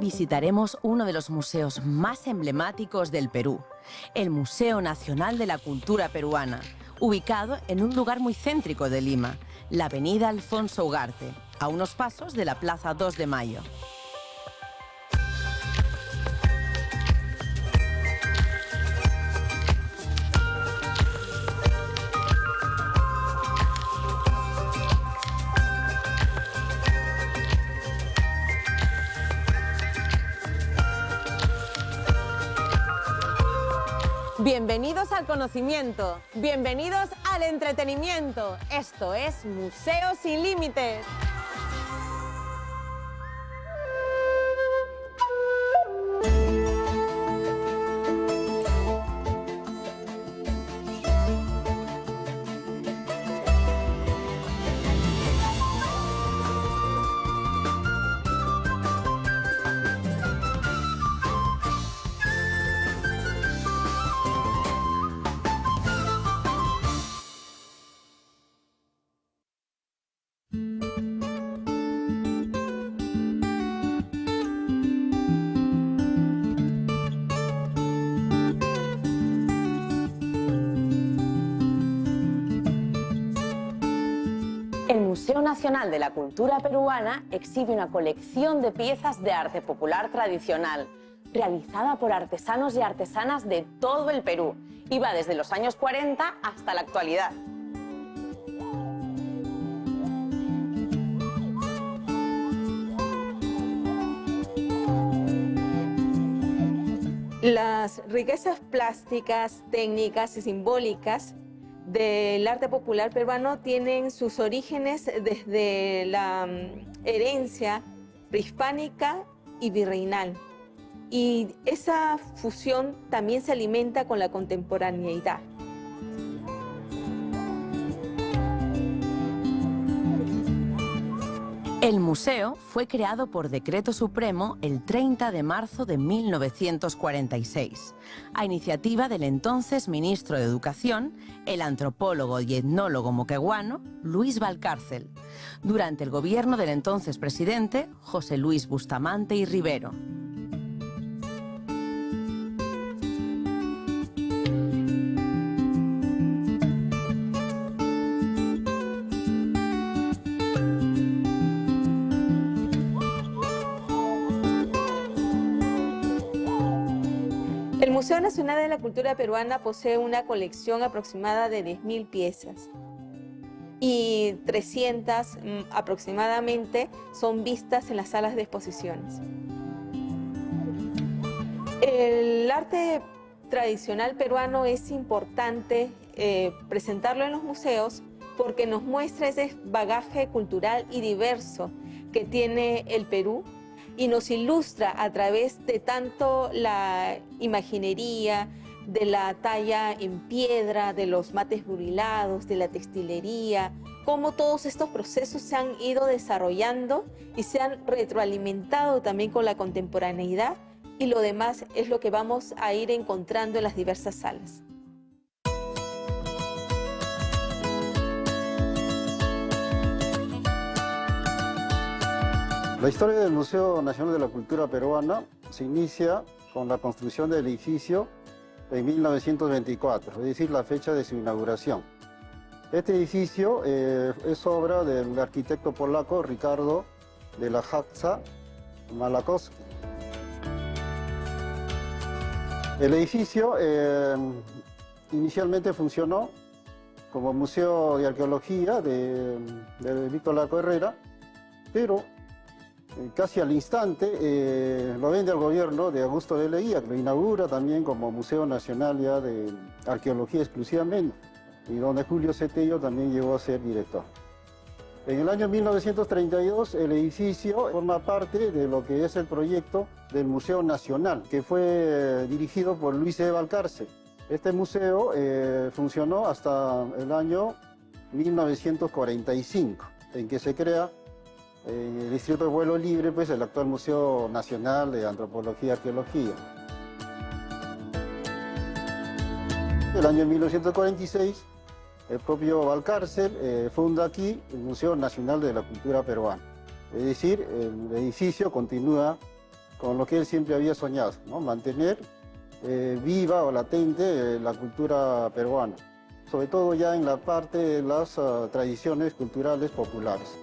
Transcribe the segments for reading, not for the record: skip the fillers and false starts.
visitaremos uno de los museos más emblemáticos del Perú, el Museo Nacional de la Cultura Peruana, ubicado en un lugar muy céntrico de Lima, la avenida Alfonso Ugarte, a unos pasos de la Plaza 2 de Mayo. Bienvenidos al conocimiento, bienvenidos al entretenimiento. Esto es Museos sin Límites. El Museo Nacional de la Cultura Peruana exhibe una colección de piezas de arte popular tradicional, realizada por artesanos y artesanas de todo el Perú, y va desde los años 40 hasta la actualidad. Las riquezas plásticas, técnicas y simbólicas del arte popular peruano tienen sus orígenes desde la herencia prehispánica y virreinal. Y esa fusión también se alimenta con la contemporaneidad. El museo fue creado por decreto supremo el 30 de marzo de 1946, a iniciativa del entonces ministro de Educación, el antropólogo y etnólogo moqueguano Luis Valcárcel, durante el gobierno del entonces presidente José Luis Bustamante y Rivero. El Museo Nacional de la Cultura Peruana posee una colección aproximada de 10.000 piezas y 300 aproximadamente son vistas en las salas de exposiciones. El arte tradicional peruano es importante presentarlo en los museos porque nos muestra ese bagaje cultural y diverso que tiene el Perú y nos ilustra a través de tanto la imaginería, de la talla en piedra, de los mates burilados, de la textilería, cómo todos estos procesos se han ido desarrollando y se han retroalimentado también con la contemporaneidad, y lo demás es lo que vamos a ir encontrando en las diversas salas. La historia del Museo Nacional de la Cultura Peruana se inicia con la construcción del edificio en 1924, es decir, la fecha de su inauguración. Este edificio es obra del arquitecto polaco Ricardo de la Haxa Malakowski. El edificio inicialmente funcionó como museo de arqueología de Víctor Laco Herrera, pero casi al instante lo vende al gobierno de Augusto de Leguía, que lo inaugura también como Museo Nacional ya de Arqueología exclusivamente, y donde Julio Cetello también llegó a ser director. En el año 1932 el edificio forma parte de lo que es el proyecto del Museo Nacional, que fue dirigido por Luis E. Valcárcel. Este museo funcionó hasta el año 1945, en que se crea en el Distrito de Vuelo Libre, pues, el actual Museo Nacional de Antropología y Arqueología. En el año 1946, el propio Valcárcel funda aquí el Museo Nacional de la Cultura Peruana. Es decir, el edificio continúa con lo que él siempre había soñado, ¿no? Mantener viva o latente la cultura peruana, sobre todo ya en la parte de las tradiciones culturales populares.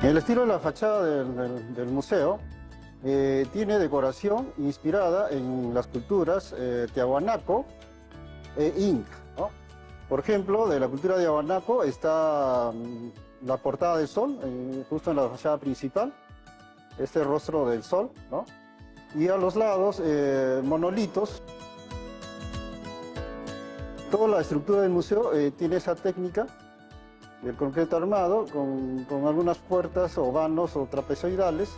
El estilo de la fachada del museo tiene decoración inspirada en las culturas tiahuanaco e inca, ¿no? Por ejemplo, de la cultura de tiahuanaco está la portada del sol, justo en la fachada principal, este rostro del sol, ¿no? Y a los lados monolitos. Toda la estructura del museo tiene esa técnica del concreto armado con algunas puertas o vanos o trapezoidales.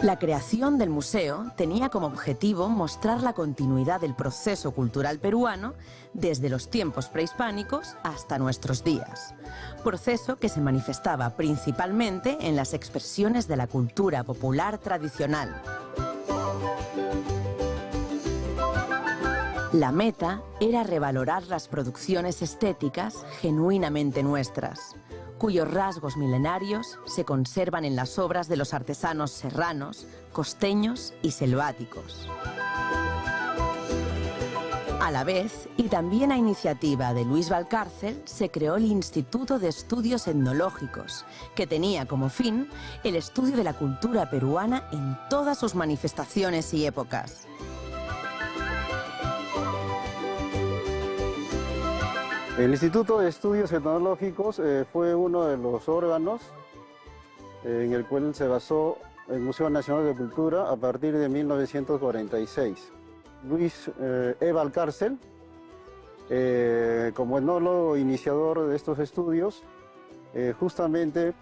La creación del museo tenía como objetivo mostrar la continuidad del proceso cultural peruano desde los tiempos prehispánicos hasta nuestros días. Proceso que se manifestaba principalmente en las expresiones de la cultura popular tradicional. La meta era revalorar las producciones estéticas genuinamente nuestras, cuyos rasgos milenarios se conservan en las obras de los artesanos serranos, costeños y selváticos. A la vez, y también a iniciativa de Luis Valcárcel, se creó el Instituto de Estudios Etnológicos, que tenía como fin el estudio de la cultura peruana en todas sus manifestaciones y épocas. El Instituto de Estudios Etnológicos fue uno de los órganos en el cual se basó el Museo Nacional de Cultura a partir de 1946. Luis Valcárcel, como etnólogo iniciador de estos estudios, justamente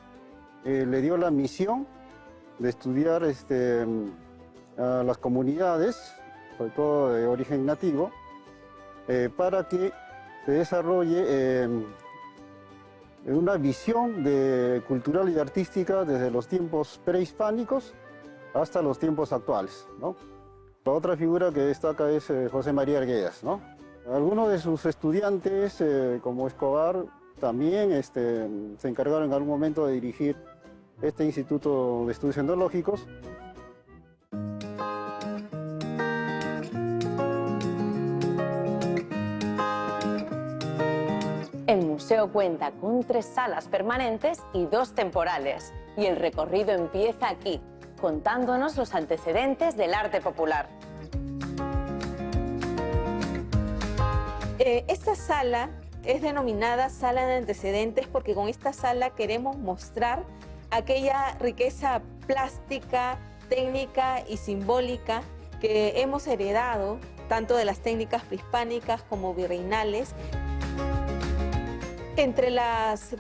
le dio la misión de estudiar a las comunidades, sobre todo de origen nativo, para que se desarrolle una visión cultural y artística desde los tiempos prehispánicos hasta los tiempos actuales, ¿no? La otra figura que destaca es José María Arguedas, ¿no? Algunos de sus estudiantes, como Escobar, también se encargaron en algún momento de dirigir este Instituto de Estudios Etnológicos. El museo cuenta con 3 salas permanentes y 2 temporales, y el recorrido empieza aquí, contándonos los antecedentes del arte popular. Esta sala es denominada sala de antecedentes porque con esta sala queremos mostrar aquella riqueza plástica, técnica y simbólica que hemos heredado tanto de las técnicas prehispánicas como virreinales. Entre las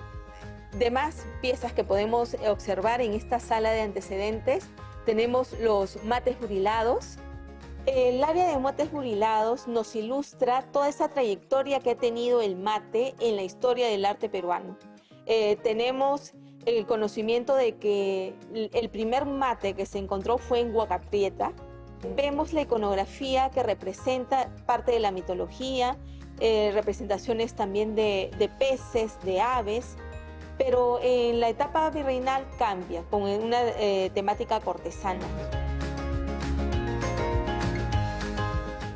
demás piezas que podemos observar en esta sala de antecedentes tenemos los mates burilados. El área de mates burilados nos ilustra toda esa trayectoria que ha tenido el mate en la historia del arte peruano. Tenemos el conocimiento de que el primer mate que se encontró fue en Huacaprieta. Vemos la iconografía que representa parte de la mitología, representaciones también de peces, de aves, pero en la etapa virreinal cambia con una temática cortesana.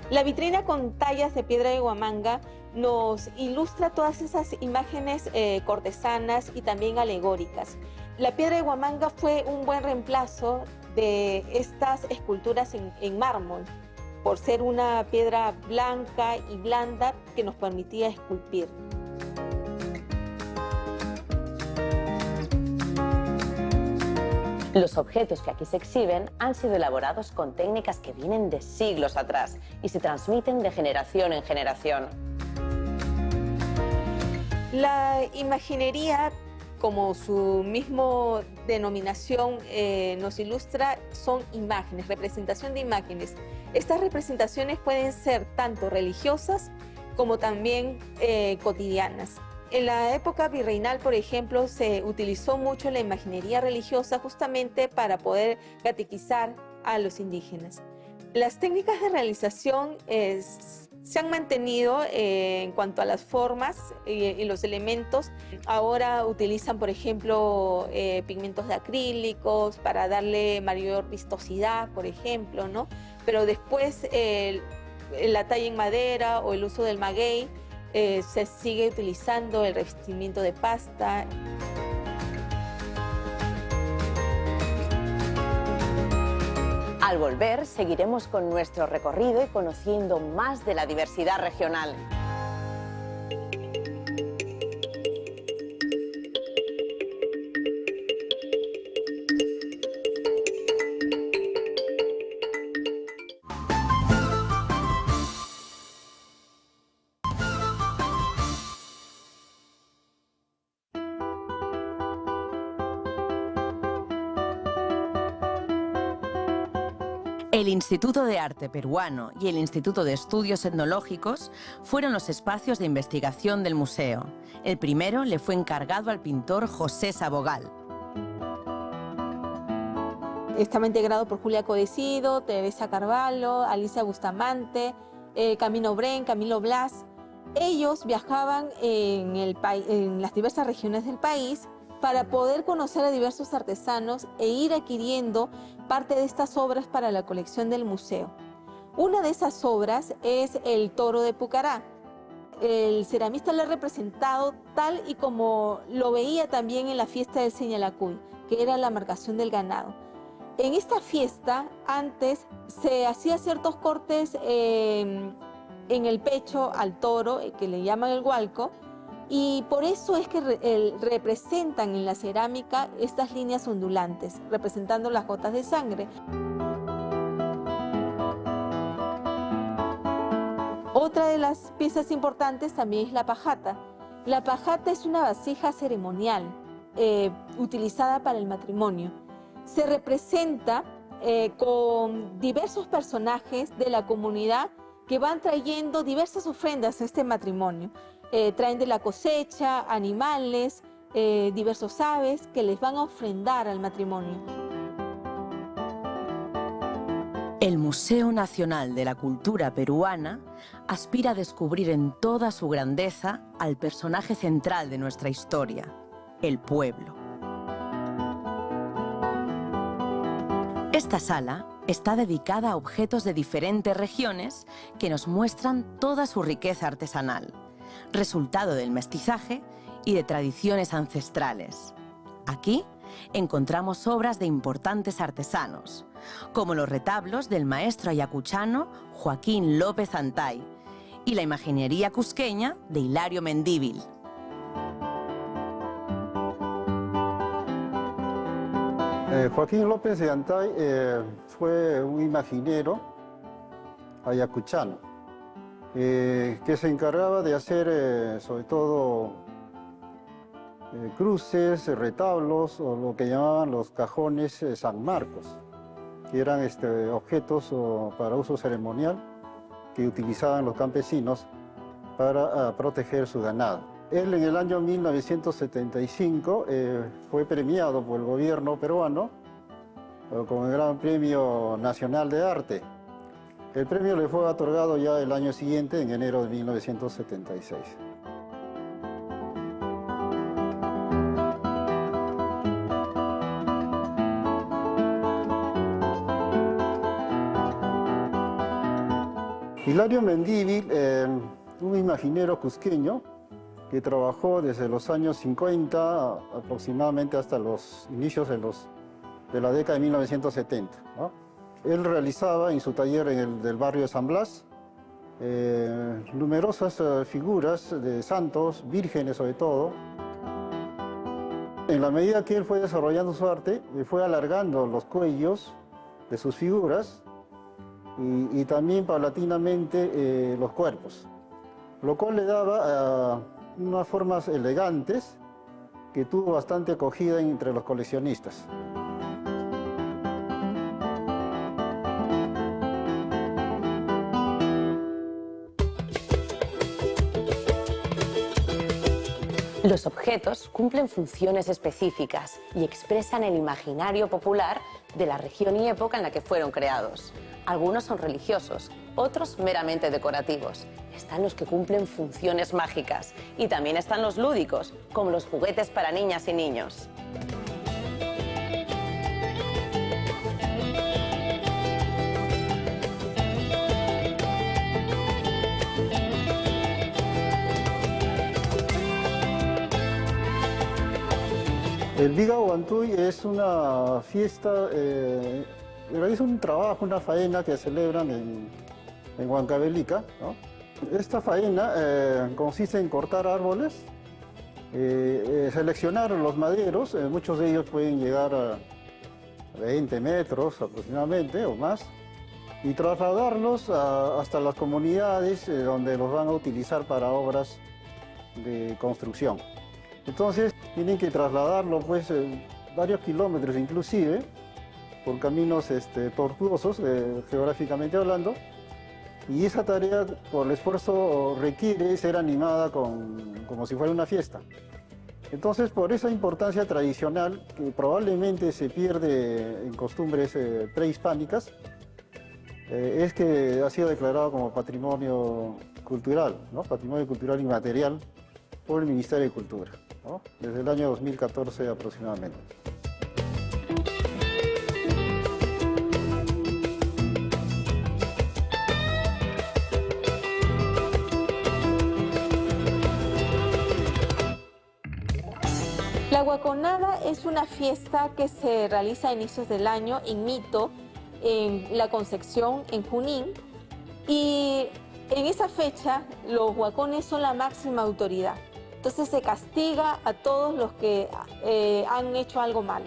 La vitrina con tallas de piedra de Huamanga nos ilustra todas esas imágenes cortesanas y también alegóricas. La piedra de Huamanga fue un buen reemplazo de estas esculturas en mármol, por ser una piedra blanca y blanda que nos permitía esculpir. Los objetos que aquí se exhiben han sido elaborados con técnicas que vienen de siglos atrás y se transmiten de generación en generación. La imaginería, como su mismo denominación nos ilustra, son imágenes, representación de imágenes. Estas representaciones pueden ser tanto religiosas como también cotidianas. En la época virreinal, por ejemplo, se utilizó mucho la imaginería religiosa justamente para poder catequizar a los indígenas. Las técnicas de realización se han mantenido en cuanto a las formas y los elementos. Ahora utilizan, por ejemplo, pigmentos de acrílicos para darle mayor vistosidad, por ejemplo, ¿no? Pero después la talla en madera o el uso del maguey, se sigue utilizando el revestimiento de pasta. Al volver, seguiremos con nuestro recorrido y conociendo más de la diversidad regional. El Instituto de Arte Peruano y el Instituto de Estudios Etnológicos fueron los espacios de investigación del museo. El primero le fue encargado al pintor José Sabogal. Estaba integrado por Julia Codecido, Teresa Carvalho, Alicia Bustamante, Camilo Bren, Camilo Blas. Ellos viajaban en las diversas regiones del país para poder conocer a diversos artesanos e ir adquiriendo parte de estas obras para la colección del museo. Una de esas obras es el toro de Pucará. El ceramista lo ha representado tal y como lo veía también en la fiesta del Señalacuy, que era la marcación del ganado. En esta fiesta antes se hacía ciertos cortes en el pecho al toro, que le llaman el hualco, y por eso es que representan en la cerámica estas líneas ondulantes, representando las gotas de sangre. Otra de las piezas importantes también es la pajata. La pajata es una vasija ceremonial utilizada para el matrimonio. Se representa con diversos personajes de la comunidad que van trayendo diversas ofrendas a este matrimonio. Traen de la cosecha, animales, diversos aves que les van a ofrendar al matrimonio. El Museo Nacional de la Cultura Peruana aspira a descubrir en toda su grandeza al personaje central de nuestra historia, el pueblo. Esta sala está dedicada a objetos de diferentes regiones que nos muestran toda su riqueza artesanal, resultado del mestizaje y de tradiciones ancestrales. Aquí encontramos obras de importantes artesanos, como los retablos del maestro ayacuchano Joaquín López Antay y la imaginería cusqueña de Hilario Mendívil. Joaquín López de Antay fue un imaginero ayacuchano que se encargaba de hacer sobre todo cruces, retablos o lo que llamaban los cajones San Marcos, que eran objetos para uso ceremonial que utilizaban los campesinos para proteger su ganado. Él en el año 1975 fue premiado por el gobierno peruano con el Gran Premio Nacional de Arte. El premio le fue otorgado ya el año siguiente, en enero de 1976. Hilario Mendívil, un imaginero cusqueño que trabajó desde los años 50 aproximadamente hasta los inicios de la década de 1970, ¿no? Él realizaba en su taller del barrio de San Blas numerosas figuras de santos, vírgenes sobre todo. En la medida que él fue desarrollando su arte, fue alargando los cuellos de sus figuras y también paulatinamente los cuerpos, lo cual le daba unas formas elegantes que tuvo bastante acogida entre los coleccionistas. Los objetos cumplen funciones específicas y expresan el imaginario popular de la región y época en la que fueron creados. Algunos son religiosos, otros meramente decorativos. Están los que cumplen funciones mágicas y también están los lúdicos, como los juguetes para niñas y niños. El Biga Huantuy es una fiesta, es un trabajo, una faena que celebran en Huancavelica, ¿no? Esta faena consiste en cortar árboles, seleccionar los maderos, muchos de ellos pueden llegar a 20 metros aproximadamente o más, y trasladarlos hasta las comunidades donde los van a utilizar para obras de construcción. Entonces tienen que trasladarlo pues varios kilómetros inclusive, por caminos tortuosos, geográficamente hablando, y esa tarea por el esfuerzo requiere ser animada como si fuera una fiesta. Entonces, por esa importancia tradicional, que probablemente se pierde en costumbres prehispánicas, es que ha sido declarado como patrimonio cultural, ¿no? Patrimonio cultural inmaterial por el Ministerio de Cultura, ¿no? Desde el año 2014 aproximadamente. La Guaconada es una fiesta que se realiza a inicios del año en Mito, en La Concepción, en Junín, y en esa fecha los huacones son la máxima autoridad. Entonces se castiga a todos los que han hecho algo malo.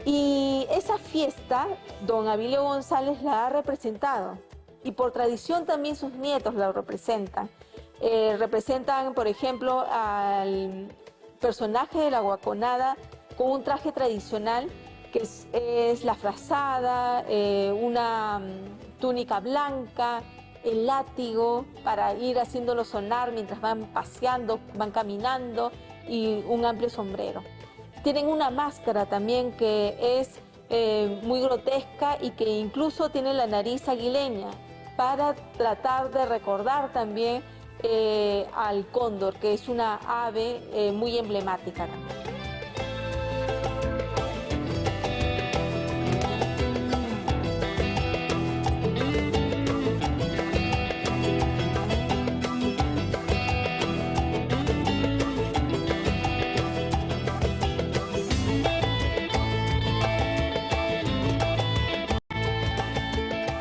Y esa fiesta, don Abilio González la ha representado, y por tradición también sus nietos la representan. Representan, por ejemplo, al personaje de la Guaconada con un traje tradicional que es la frazada, una túnica blanca, el látigo para ir haciéndolo sonar mientras van paseando, van caminando, y un amplio sombrero. Tienen una máscara también que es muy grotesca y que incluso tiene la nariz aguileña para tratar de recordar también al cóndor, que es una ave muy emblemática también.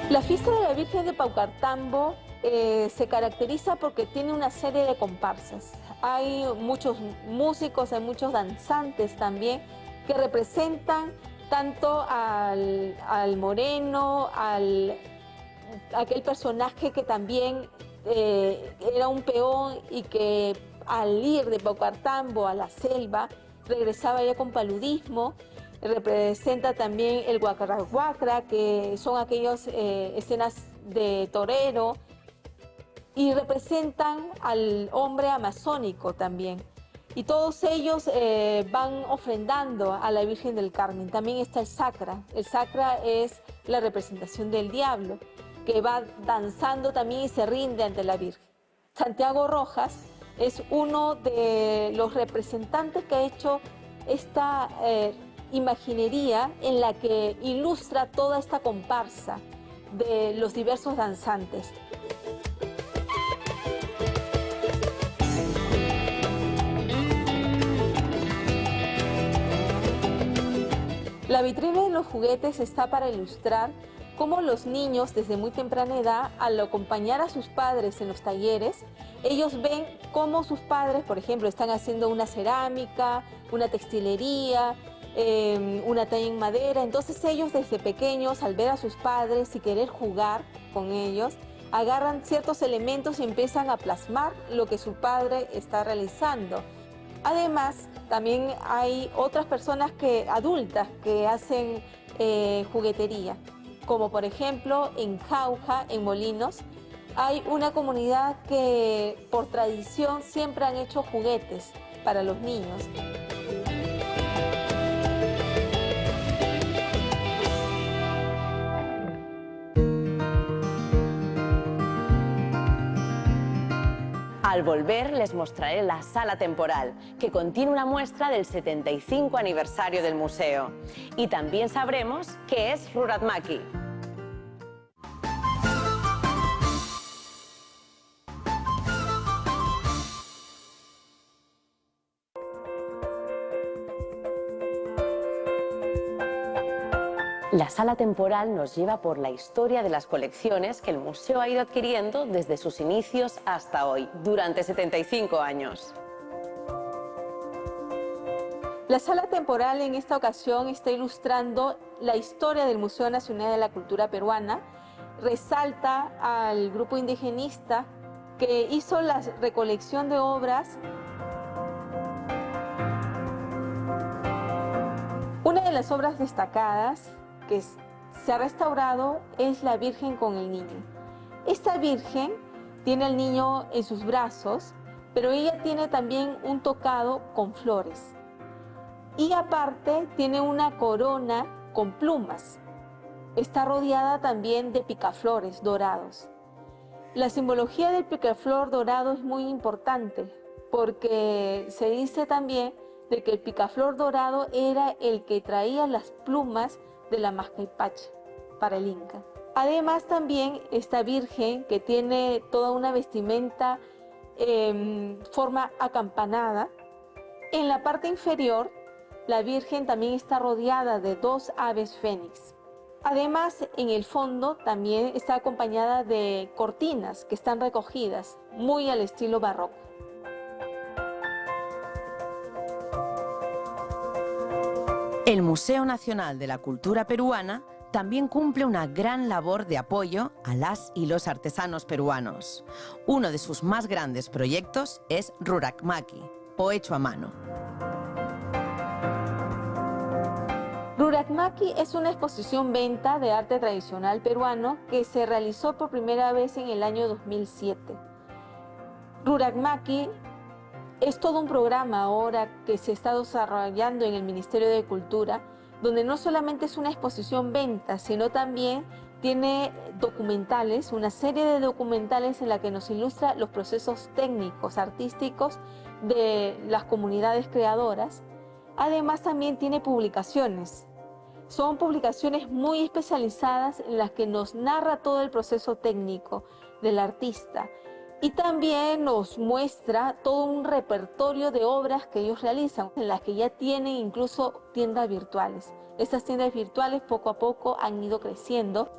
La fiesta de la Virgen de Paucartambo se caracteriza porque tiene una serie de comparsas. Hay muchos músicos, hay muchos danzantes también que representan tanto al moreno, aquel personaje que también era un peón y que al ir de Paucartambo a la selva regresaba ya con paludismo. Representa también el guacra, que son aquellas escenas de torero, y representan al hombre amazónico también. Y todos ellos van ofrendando a la Virgen del Carmen. También está el sacra. El sacra es la representación del diablo, que va danzando también y se rinde ante la Virgen. Santiago Rojas es uno de los representantes que ha hecho esta imaginería en la que ilustra toda esta comparsa de los diversos danzantes. La vitrina de los juguetes está para ilustrar cómo los niños desde muy temprana edad, al acompañar a sus padres en los talleres, ellos ven cómo sus padres, por ejemplo, están haciendo una cerámica, una textilería, una talla en madera. Entonces ellos desde pequeños, al ver a sus padres y querer jugar con ellos, agarran ciertos elementos y empiezan a plasmar lo que su padre está realizando. Además, también hay otras personas adultas que hacen juguetería, como por ejemplo en Jauja, en Molinos, hay una comunidad que por tradición siempre han hecho juguetes. para los niños. Al volver les mostraré la sala temporal, que contiene una muestra del 75 aniversario del museo. Y también sabremos qué es Ruratmaki. La sala temporal nos lleva por la historia de las colecciones que el museo ha ido adquiriendo desde sus inicios hasta hoy, durante 75 años. La sala temporal en esta ocasión está ilustrando la historia del Museo Nacional de la Cultura Peruana. Resalta al grupo indigenista que hizo la recolección de obras. Una de las obras destacadas que se ha restaurado es la Virgen con el Niño. Esta Virgen tiene al niño en sus brazos, pero ella tiene también un tocado con flores. Y aparte tiene una corona con plumas. Está rodeada también de picaflores dorados. La simbología del picaflor dorado es muy importante porque se dice también de que el picaflor dorado era el que traía las plumas de la Mascaypacha para el Inca. Además también esta Virgen que tiene toda una vestimenta en forma acampanada. En la parte inferior la Virgen también está rodeada de dos aves fénix. Además en el fondo también está acompañada de cortinas que están recogidas muy al estilo barroco. El Museo Nacional de la Cultura Peruana también cumple una gran labor de apoyo a las y los artesanos peruanos. Uno de sus más grandes proyectos es Ruratmaki, o hecho a mano. Ruratmaki es una exposición-venta de arte tradicional peruano que se realizó por primera vez en el año 2007. Ruratmaki es todo un programa ahora que se está desarrollando en el Ministerio de Cultura, donde no solamente es una exposición-venta, sino también tiene documentales, una serie de documentales en la que nos ilustra los procesos técnicos, artísticos de las comunidades creadoras. Además también tiene publicaciones. Son publicaciones muy especializadas en las que nos narra todo el proceso técnico del artista. Y también nos muestra todo un repertorio de obras que ellos realizan, en las que ya tienen incluso tiendas virtuales. Estas tiendas virtuales poco a poco han ido creciendo.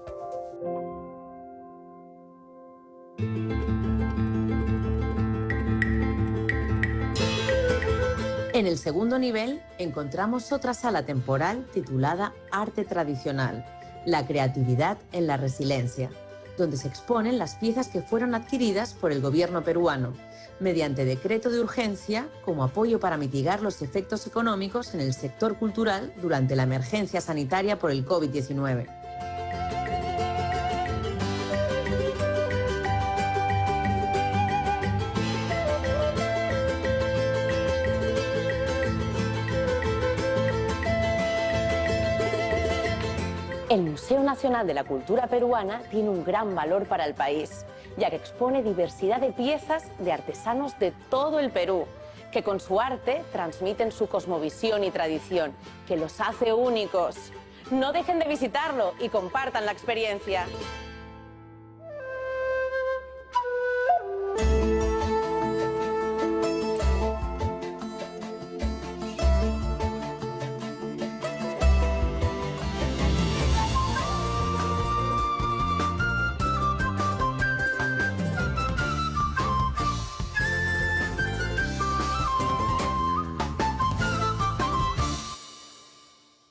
En el segundo nivel encontramos otra sala temporal titulada Arte Tradicional, la creatividad en la resiliencia, donde se exponen las piezas que fueron adquiridas por el gobierno peruano, mediante decreto de urgencia como apoyo para mitigar los efectos económicos en el sector cultural durante la emergencia sanitaria por el COVID-19. El Museo Nacional de la Cultura Peruana tiene un gran valor para el país, ya que expone diversidad de piezas de artesanos de todo el Perú, que con su arte transmiten su cosmovisión y tradición, que los hace únicos. No dejen de visitarlo y compartan la experiencia.